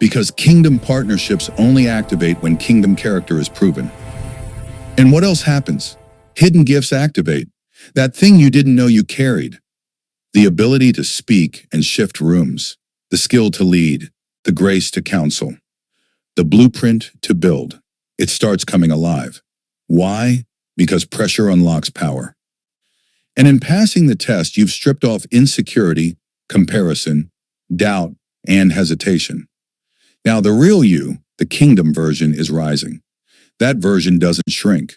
Because kingdom partnerships only activate when kingdom character is proven. And what else happens? Hidden gifts activate. That thing you didn't know you carried. The ability to speak and shift rooms. The skill to lead. The grace to counsel. The blueprint to build. It starts coming alive. Why? Because pressure unlocks power. And in passing the test, you've stripped off insecurity, comparison, doubt, and hesitation. Now the real you, the kingdom version, is rising. That version doesn't shrink.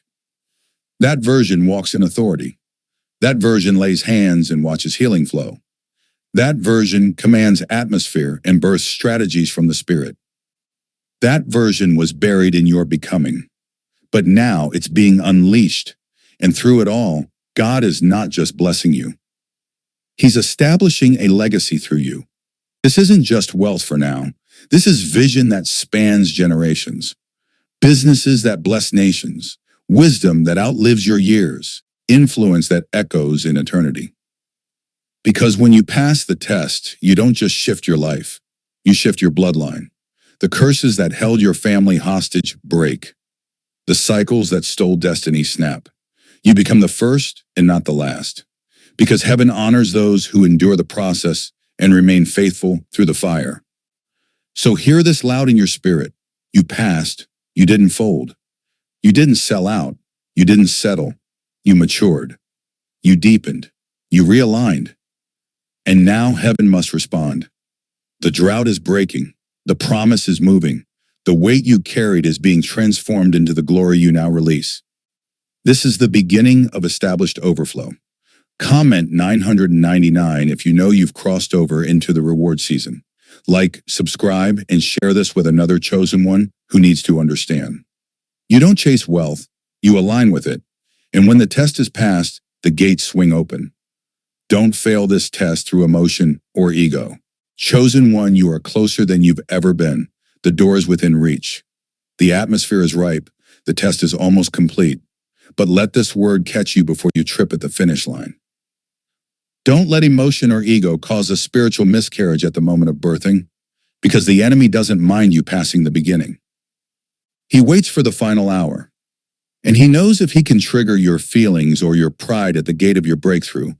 That version walks in authority. That version lays hands and watches healing flow. That version commands atmosphere and births strategies from the spirit. That version was buried in your becoming. But now it's being unleashed. And through it all, God is not just blessing you. He's establishing a legacy through you. This isn't just wealth for now. This is vision that spans generations. Businesses that bless nations. Wisdom that outlives your years. Influence that echoes in eternity. Because when you pass the test, you don't just shift your life. You shift your bloodline. The curses that held your family hostage break. The cycles that stole destiny snap. You become the first and not the last. Because heaven honors those who endure the process and remain faithful through the fire. So hear this loud in your spirit. You passed. You didn't fold. You didn't sell out. You didn't settle. You matured. You deepened. You realigned. And now heaven must respond. The drought is breaking. The promise is moving. The weight you carried is being transformed into the glory you now release. This is the beginning of established overflow. Comment 999 if you know you've crossed over into the reward season. Like, subscribe, and share this with another chosen one who needs to understand. You don't chase wealth, you align with it. And when the test is passed, the gates swing open. Don't fail this test through emotion or ego. Chosen one, you are closer than you've ever been. The door is within reach. The atmosphere is ripe. The test is almost complete. But let this word catch you before you trip at the finish line. Don't let emotion or ego cause a spiritual miscarriage at the moment of birthing, because the enemy doesn't mind you passing the beginning. He waits for the final hour. And he knows if he can trigger your feelings or your pride at the gate of your breakthrough,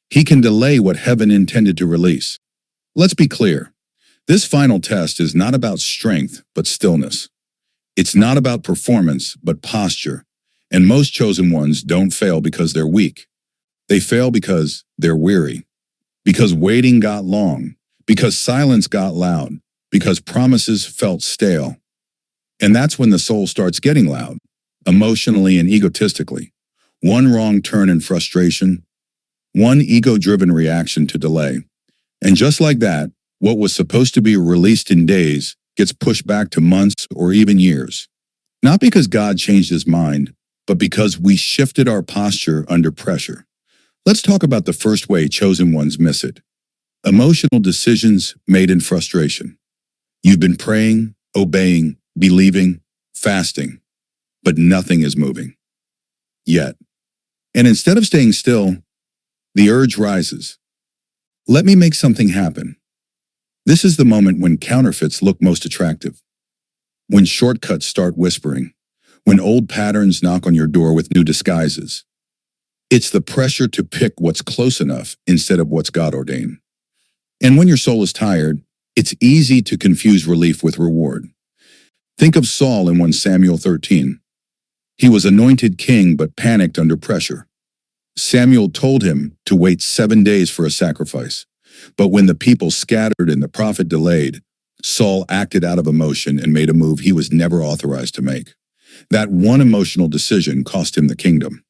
he can delay what heaven intended to release. Let's be clear. This final test is not about strength, but stillness. It's not about performance, but posture. And most chosen ones don't fail because they're weak. They fail because they're weary. Because waiting got long. Because silence got loud. Because promises felt stale. And that's when the soul starts getting loud, emotionally and egotistically. One wrong turn in frustration. One ego-driven reaction to delay. And just like that, what was supposed to be released in days gets pushed back to months or even years. Not because God changed his mind, but because we shifted our posture under pressure. Let's talk about the first way chosen ones miss it. Emotional decisions made in frustration. You've been praying, obeying, believing, fasting, but nothing is moving. Yet. And instead of staying still, the urge rises. Let me make something happen. This is the moment when counterfeits look most attractive. When shortcuts start whispering. When old patterns knock on your door with new disguises. It's the pressure to pick what's close enough instead of what's God-ordained. And when your soul is tired, it's easy to confuse relief with reward. Think of Saul in 1 Samuel 13. He was anointed king but panicked under pressure. Samuel told him to wait 7 days for a sacrifice. But when the people scattered and the prophet delayed, Saul acted out of emotion and made a move he was never authorized to make. That one emotional decision cost him the kingdom.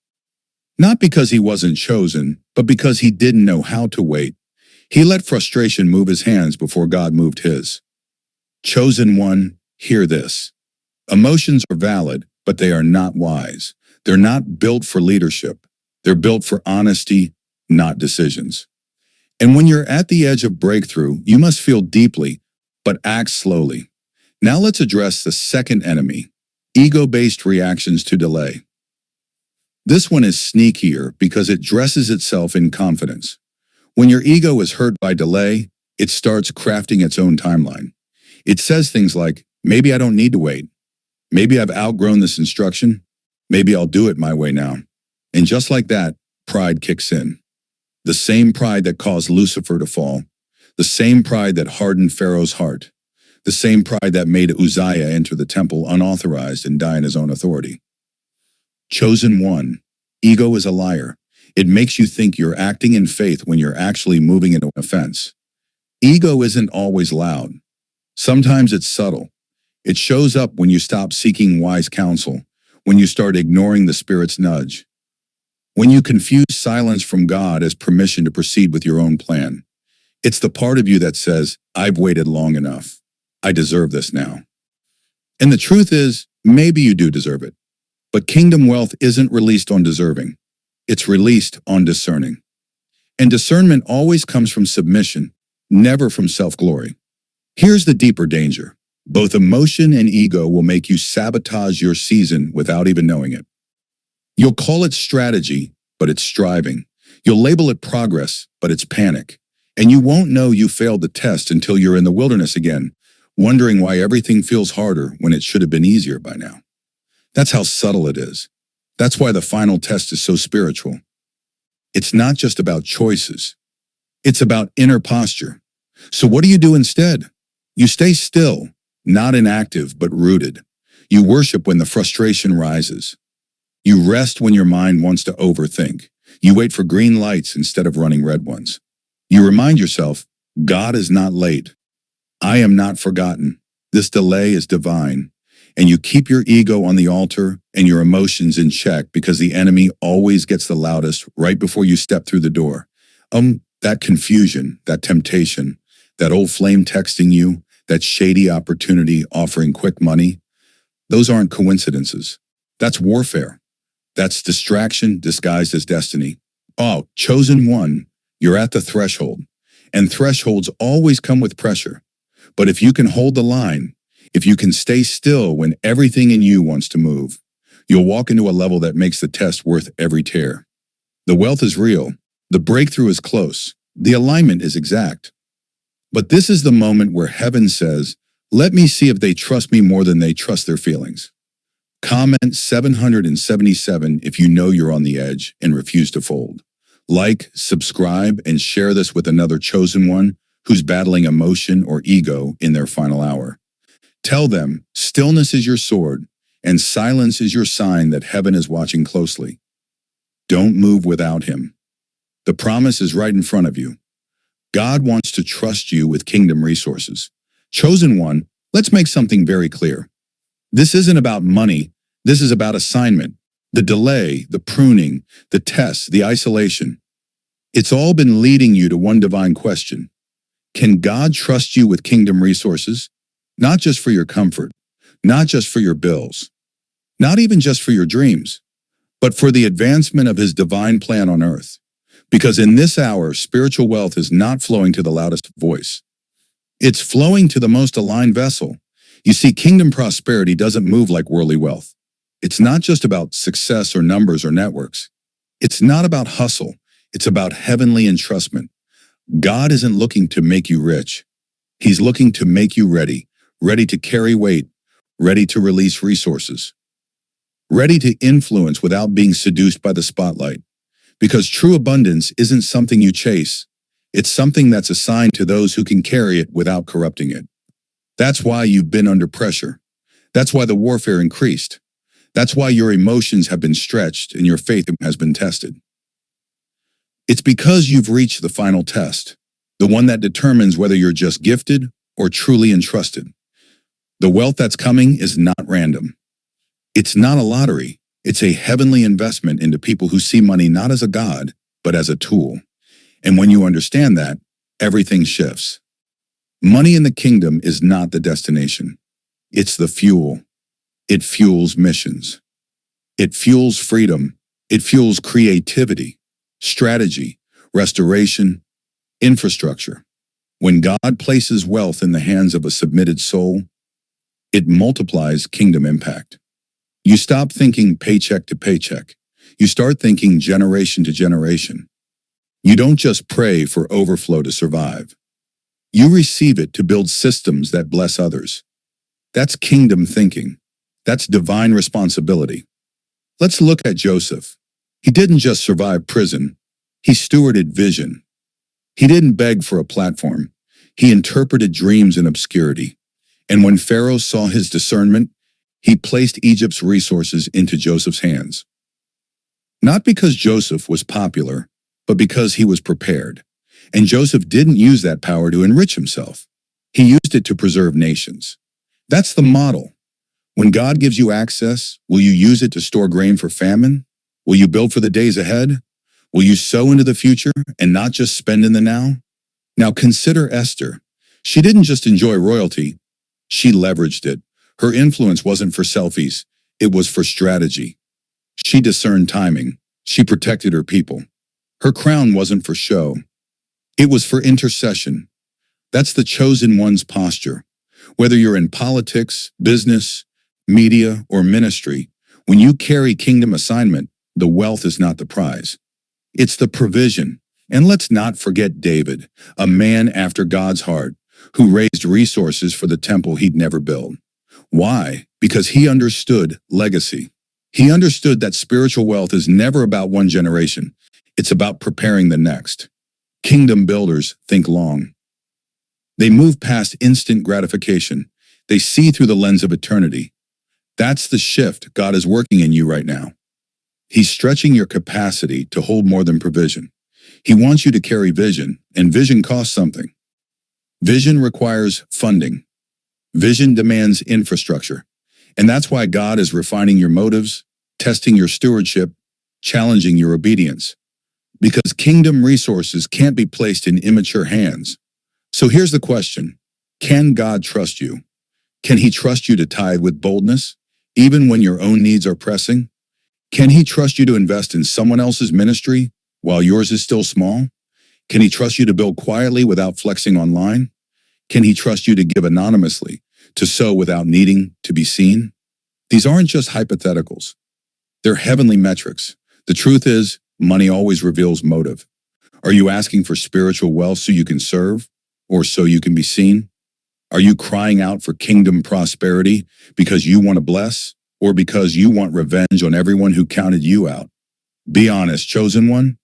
Not because he wasn't chosen, but because he didn't know how to wait. He let frustration move his hands before God moved his. Chosen one, hear this. Emotions are valid, but they are not wise. They're not built for leadership. They're built for honesty, not decisions. And when you're at the edge of breakthrough, you must feel deeply, but act slowly. Now let's address the second enemy, ego-based reactions to delay. This one is sneakier because it dresses itself in confidence. When your ego is hurt by delay, it starts crafting its own timeline. It says things like, maybe I don't need to wait. Maybe I've outgrown this instruction. Maybe I'll do it my way now. And just like that, pride kicks in. The same pride that caused Lucifer to fall. The same pride that hardened Pharaoh's heart. The same pride that made Uzziah enter the temple unauthorized and die in his own authority. Chosen one. Ego is a liar. It makes you think you're acting in faith when you're actually moving into an offense. Ego isn't always loud. Sometimes it's subtle. It shows up when you stop seeking wise counsel, when you start ignoring the Spirit's nudge, when you confuse silence from God as permission to proceed with your own plan. It's the part of you that says, I've waited long enough. I deserve this now. And the truth is, maybe you do deserve it. But kingdom wealth isn't released on deserving. It's released on discerning. And discernment always comes from submission, never from self-glory. Here's the deeper danger. Both emotion and ego will make you sabotage your season without even knowing it. You'll call it strategy, but it's striving. You'll label it progress, but it's panic. And you won't know you failed the test until you're in the wilderness again, wondering why everything feels harder when it should have been easier by now. That's how subtle it is. That's why the final test is so spiritual. It's not just about choices. It's about inner posture. So what do you do instead? You stay still, not inactive, but rooted. You worship when the frustration rises. You rest when your mind wants to overthink. You wait for green lights instead of running red ones. You remind yourself, God is not late. I am not forgotten. This delay is divine. And you keep your ego on the altar and your emotions in check because the enemy always gets the loudest right before you step through the door. That confusion, that temptation, that old flame texting you, that shady opportunity offering quick money, those aren't coincidences. That's warfare. That's distraction disguised as destiny. Oh, chosen one, you're at the threshold. And thresholds always come with pressure. But if you can hold the line, if you can stay still when everything in you wants to move, you'll walk into a level that makes the test worth every tear. The wealth is real. The breakthrough is close. The alignment is exact. But this is the moment where heaven says, let me see if they trust me more than they trust their feelings. Comment 777 if you know you're on the edge and refuse to fold. Like, subscribe, and share this with another chosen one who's battling emotion or ego in their final hour. Tell them, stillness is your sword, and silence is your sign that heaven is watching closely. Don't move without him. The promise is right in front of you. God wants to trust you with kingdom resources. Chosen one, let's make something very clear. This isn't about money. This is about assignment. The delay, the pruning, the tests, the isolation. It's all been leading you to one divine question. Can God trust you with kingdom resources? Not just for your comfort, not just for your bills, not even just for your dreams, but for the advancement of his divine plan on earth. Because in this hour, spiritual wealth is not flowing to the loudest voice. It's flowing to the most aligned vessel. You see, kingdom prosperity doesn't move like worldly wealth. It's not just about success or numbers or networks. It's not about hustle. It's about heavenly entrustment. God isn't looking to make you rich. He's looking to make you ready to carry weight, ready to release resources, ready to influence without being seduced by the spotlight. Because true abundance isn't something you chase. It's something that's assigned to those who can carry it without corrupting it. That's why you've been under pressure. That's why the warfare increased. That's why your emotions have been stretched and your faith has been tested. It's because you've reached the final test, the one that determines whether you're just gifted or truly entrusted. The wealth that's coming is not random. It's not a lottery. It's a heavenly investment into people who see money not as a god, but as a tool. And when you understand that, everything shifts. Money in the kingdom is not the destination. It's the fuel. It fuels missions. It fuels freedom. It fuels creativity, strategy, restoration, infrastructure. When God places wealth in the hands of a submitted soul, it multiplies kingdom impact. You stop thinking paycheck to paycheck. You start thinking generation to generation. You don't just pray for overflow to survive. You receive it to build systems that bless others. That's kingdom thinking. That's divine responsibility. Let's look at Joseph. He didn't just survive prison. He stewarded vision. He didn't beg for a platform. He interpreted dreams in obscurity. And when Pharaoh saw his discernment, he placed Egypt's resources into Joseph's hands. Not because Joseph was popular, but because he was prepared. And Joseph didn't use that power to enrich himself. He used it to preserve nations. That's the model. When God gives you access, will you use it to store grain for famine? Will you build for the days ahead? Will you sow into the future and not just spend in the now? Now consider Esther. She didn't just enjoy royalty, she leveraged it. Her influence wasn't for selfies, it was for strategy. She discerned timing. She protected her people. Her crown wasn't for show. It was for intercession. That's the chosen one's posture. Whether you're in politics, business, media, or ministry, when you carry kingdom assignment, the wealth is not the prize. It's the provision. And let's not forget David, a man after God's heart, who raised resources for the temple he'd never built. Why? Because he understood legacy. He understood that spiritual wealth is never about one generation. It's about preparing the next. Kingdom builders think long. They move past instant gratification. They see through the lens of eternity. That's the shift God is working in you right now. He's stretching your capacity to hold more than provision. He wants you to carry vision, and vision costs something. Vision requires funding. Vision demands infrastructure. And that's why God is refining your motives, testing your stewardship, challenging your obedience. Because kingdom resources can't be placed in immature hands. So here's the question. Can God trust you? Can He trust you to tithe with boldness, even when your own needs are pressing? Can He trust you to invest in someone else's ministry while yours is still small? Can He trust you to build quietly without flexing online? Can He trust you to give anonymously, to sow without needing to be seen? These aren't just hypotheticals. They're heavenly metrics. The truth is, money always reveals motive. Are you asking for spiritual wealth so you can serve, or so you can be seen? Are you crying out for kingdom prosperity because you want to bless, or because you want revenge on everyone who counted you out? Be honest, chosen one.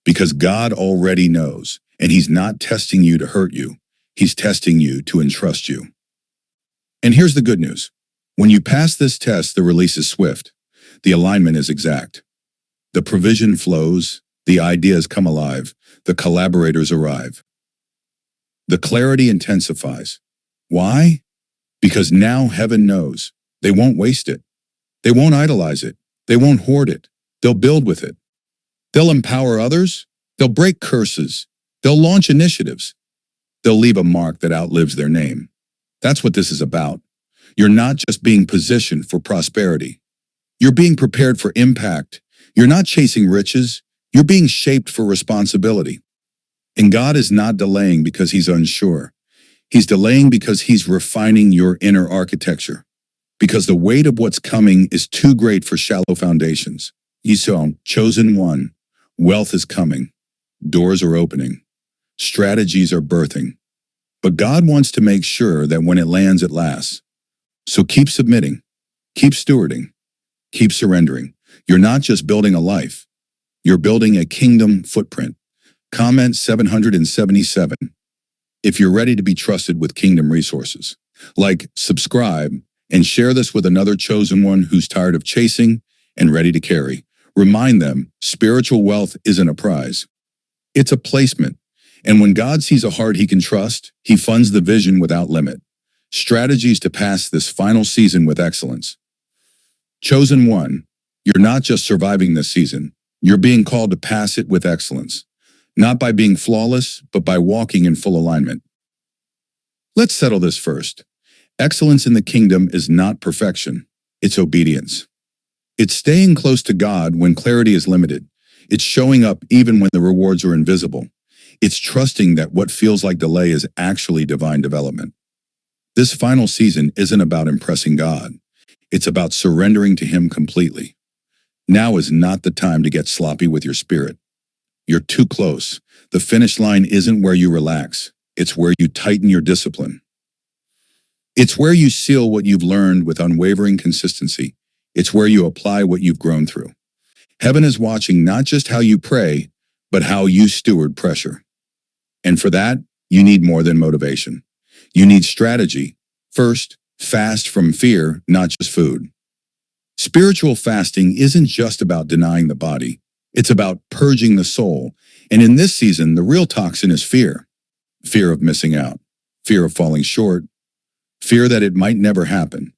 Because God already knows, and He's not testing you to hurt you. He's testing you to entrust you. And here's the good news. When you pass this test, the release is swift. The alignment is exact. The provision flows, the ideas come alive, the collaborators arrive. The clarity intensifies. Why? Because now heaven knows. They won't waste it. They won't idolize it. They won't hoard it. They'll build with it. They'll empower others. They'll break curses. They'll launch initiatives. They'll leave a mark that outlives their name. That's what this is about. You're not just being positioned for prosperity. You're being prepared for impact. You're not chasing riches. You're being shaped for responsibility. And God is not delaying because He's unsure. He's delaying because He's refining your inner architecture. Because the weight of what's coming is too great for shallow foundations. Esau, chosen one. Wealth is coming. Doors are opening. Strategies are birthing. But God wants to make sure that when it lands, it lasts. So keep submitting. Keep stewarding. Keep surrendering. You're not just building a life. You're building a kingdom footprint. Comment 777 if you're ready to be trusted with kingdom resources. Like, subscribe, and share this with another chosen one who's tired of chasing and ready to carry. Remind them, spiritual wealth isn't a prize. It's a placement. And when God sees a heart He can trust, He funds the vision without limit. Strategies to pass this final season with excellence. Chosen one, you're not just surviving this season. You're being called to pass it with excellence. Not by being flawless, but by walking in full alignment. Let's settle this first. Excellence in the kingdom is not perfection. It's obedience. It's staying close to God when clarity is limited. It's showing up even when the rewards are invisible. It's trusting that what feels like delay is actually divine development. This final season isn't about impressing God. It's about surrendering to Him completely. Now is not the time to get sloppy with your spirit. You're too close. The finish line isn't where you relax. It's where you tighten your discipline. It's where you seal what you've learned with unwavering consistency. It's where you apply what you've grown through. Heaven is watching not just how you pray, but how you steward pressure. And for that, you need more than motivation. You need strategy. First, fast from fear, not just food. Spiritual fasting isn't just about denying the body. It's about purging the soul. And in this season, the real toxin is fear. Fear of missing out. Fear of falling short. Fear that it might never happen.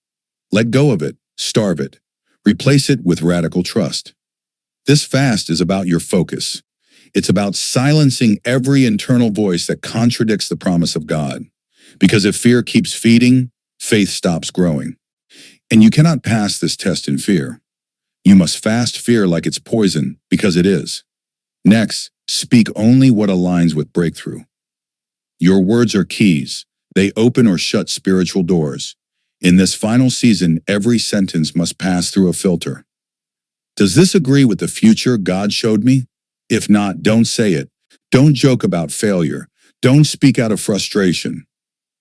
Let go of it. Starve it. Replace it with radical trust. This fast is about your focus. It's about silencing every internal voice that contradicts the promise of God. Because if fear keeps feeding, faith stops growing. And you cannot pass this test in fear. You must fast fear like it's poison, because it is. Next, speak only what aligns with breakthrough. Your words are keys. They open or shut spiritual doors. In this final season, every sentence must pass through a filter. Does this agree with the future God showed me? If not, don't say it. Don't joke about failure. Don't speak out of frustration.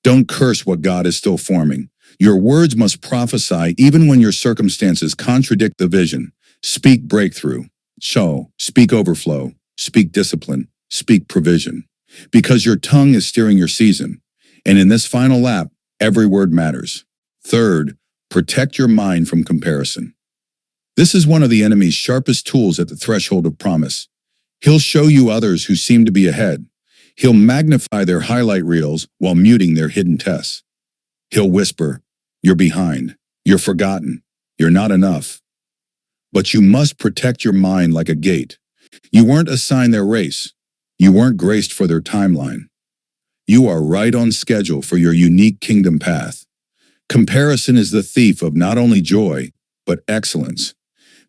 Don't curse what God is still forming. Your words must prophesy even when your circumstances contradict the vision. Speak breakthrough. Speak overflow. Speak discipline. Speak provision. Because your tongue is steering your season. And in this final lap, every word matters. Third, protect your mind from comparison. This is one of the enemy's sharpest tools at the threshold of promise. He'll show you others who seem to be ahead. He'll magnify their highlight reels while muting their hidden tests. He'll whisper, "You're behind. You're forgotten. You're not enough." But you must protect your mind like a gate. You weren't assigned their race. You weren't graced for their timeline. You are right on schedule for your unique kingdom path. Comparison is the thief of not only joy, but excellence.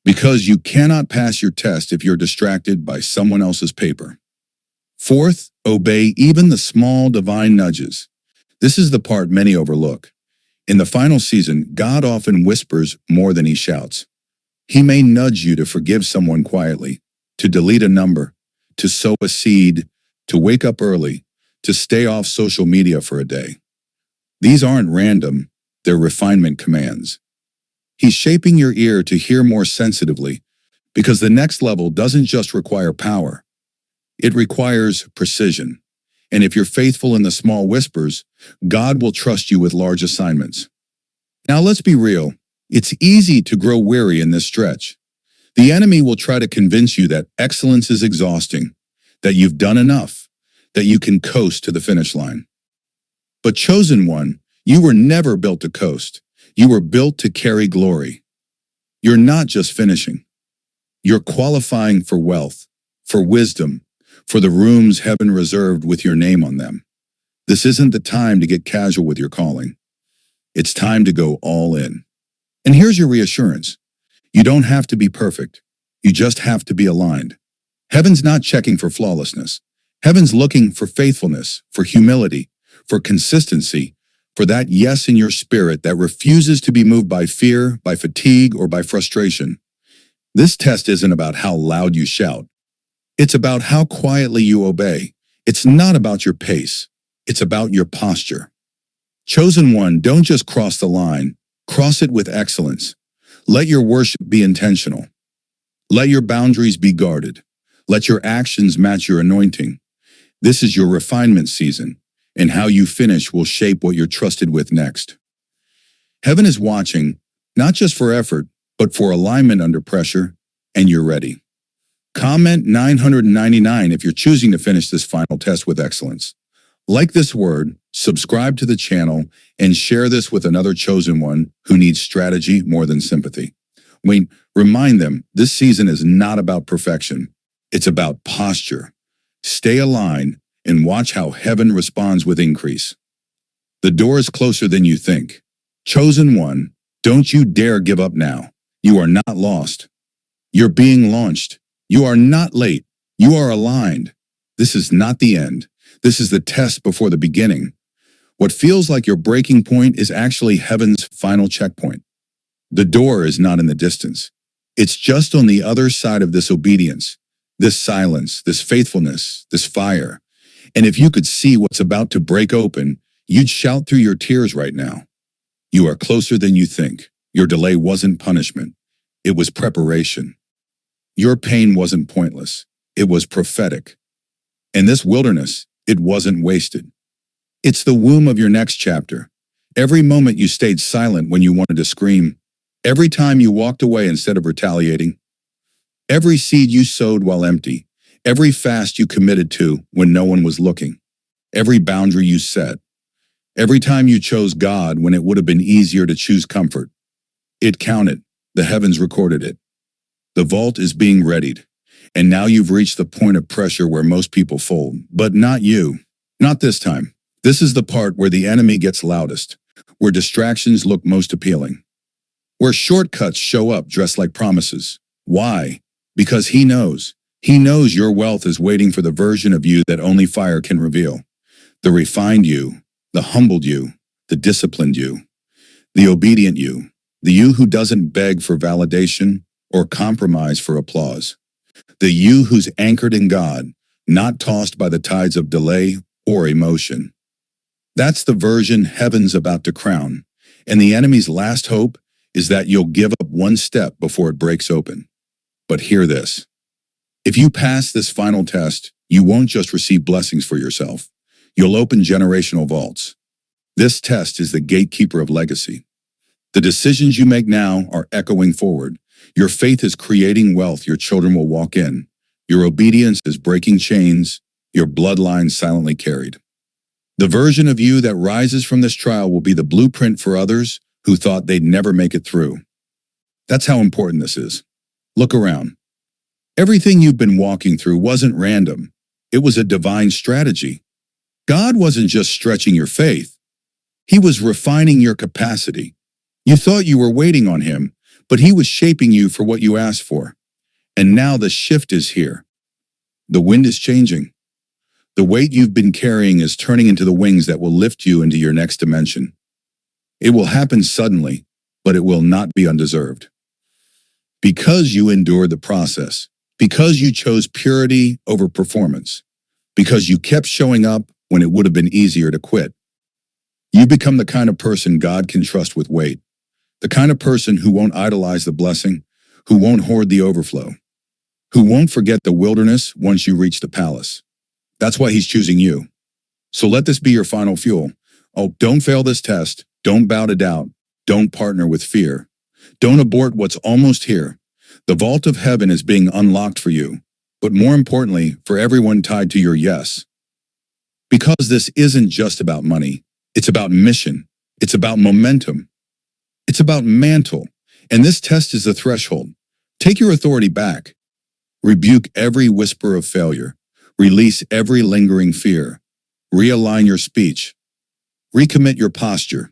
Because you cannot pass your test if you're distracted by someone else's paper. Fourth, obey even the small divine nudges. This is the part many overlook. In the final season, God often whispers more than he shouts. He may nudge you to forgive someone quietly, to delete a number, to sow a seed, to wake up early, to stay off social media for a day. These aren't random, they're refinement commands. He's shaping your ear to hear more sensitively, because the next level doesn't just require power. It requires precision. And if you're faithful in the small whispers, God will trust you with large assignments. Now let's be real. It's easy to grow weary in this stretch. The enemy will try to convince you that excellence is exhausting, that you've done enough, that you can coast to the finish line. But chosen one, you were never built to coast. You were built to carry glory. You're not just finishing. You're qualifying for wealth, for wisdom, for the rooms heaven reserved with your name on them. This isn't the time to get casual with your calling. It's time to go all in. And here's your reassurance. You don't have to be perfect. You just have to be aligned. Heaven's not checking for flawlessness. Heaven's looking for faithfulness, for humility, for consistency, for that yes in your spirit that refuses to be moved by fear, by fatigue, or by frustration. This test isn't about how loud you shout. It's about how quietly you obey. It's not about your pace. It's about your posture. Chosen one, don't just cross the line. Cross it with excellence. Let your worship be intentional. Let your boundaries be guarded. Let your actions match your anointing. This is your refinement season, and how you finish will shape what you're trusted with next. Heaven is watching, not just for effort, but for alignment under pressure, and you're ready. Comment 999 if you're choosing to finish this final test with excellence. Like this word, subscribe to the channel, and share this with another chosen one who needs strategy more than sympathy. Remind them this season is not about perfection. It's about posture. Stay aligned and watch how heaven responds with increase. The door is closer than you think. Chosen one, don't you dare give up now. You are not lost. You're being launched. You are not late. You are aligned. This is not the end. This is the test before the beginning. What feels like your breaking point is actually heaven's final checkpoint. The door is not in the distance. It's just on the other side of this obedience, this silence, this faithfulness, this fire. And if you could see what's about to break open, you'd shout through your tears right now. You are closer than you think. Your delay wasn't punishment. It was preparation. Your pain wasn't pointless. It was prophetic. And this wilderness, it wasn't wasted. It's the womb of your next chapter. Every moment you stayed silent when you wanted to scream. Every time you walked away instead of retaliating. Every seed you sowed while empty. Every fast you committed to when no one was looking. Every boundary you set. Every time you chose God when it would have been easier to choose comfort. It counted. The heavens recorded it. The vault is being readied. And now you've reached the point of pressure where most people fold. But not you. Not this time. This is the part where the enemy gets loudest. Where distractions look most appealing. Where shortcuts show up dressed like promises. Why? Because he knows. He knows your wealth is waiting for the version of you that only fire can reveal. The refined you, the humbled you, the disciplined you, the obedient you, the you who doesn't beg for validation or compromise for applause. The you who's anchored in God, not tossed by the tides of delay or emotion. That's the version heaven's about to crown, and the enemy's last hope is that you'll give up one step before it breaks open. But hear this. If you pass this final test, you won't just receive blessings for yourself. You'll open generational vaults. This test is the gatekeeper of legacy. The decisions you make now are echoing forward. Your faith is creating wealth your children will walk in. Your obedience is breaking chains, your bloodline silently carried. The version of you that rises from this trial will be the blueprint for others who thought they'd never make it through. That's how important this is. Look around. Everything you've been walking through wasn't random. It was a divine strategy. God wasn't just stretching your faith. He was refining your capacity. You thought you were waiting on him, but he was shaping you for what you asked for. And now the shift is here. The wind is changing. The weight you've been carrying is turning into the wings that will lift you into your next dimension. It will happen suddenly, but it will not be undeserved. Because you endured the process, because you chose purity over performance, because you kept showing up when it would have been easier to quit. You become the kind of person God can trust with weight, the kind of person who won't idolize the blessing, who won't hoard the overflow, who won't forget the wilderness once you reach the palace. That's why he's choosing you. So let this be your final fuel. Oh, don't fail this test. Don't bow to doubt. Don't partner with fear. Don't abort what's almost here. The vault of heaven is being unlocked for you, but more importantly, for everyone tied to your yes. Because this isn't just about money. It's about mission. It's about momentum. It's about mantle. And this test is the threshold. Take your authority back. Rebuke every whisper of failure. Release every lingering fear. Realign your speech. Recommit your posture.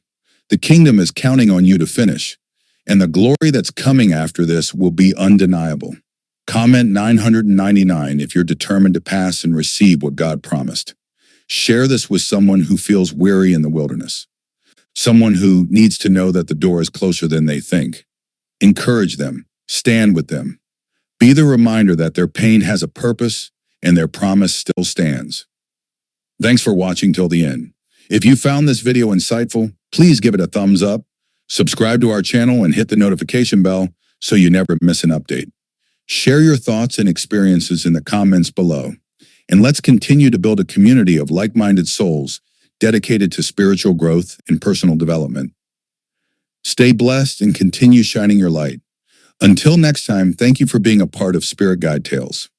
The kingdom is counting on you to finish, and the glory that's coming after this will be undeniable. Comment 999 if you're determined to pass and receive what God promised. Share this with someone who feels weary in the wilderness. Someone who needs to know that the door is closer than they think. Encourage them. Stand with them. Be the reminder that their pain has a purpose and their promise still stands. Thanks for watching till the end. If you found this video insightful, please give it a thumbs up, subscribe to our channel, and hit the notification bell so you never miss an update. Share your thoughts and experiences in the comments below, and let's continue to build a community of like-minded souls dedicated to spiritual growth and personal development. Stay blessed and continue shining your light. Until next time, thank you for being a part of Spirit Guide Tales.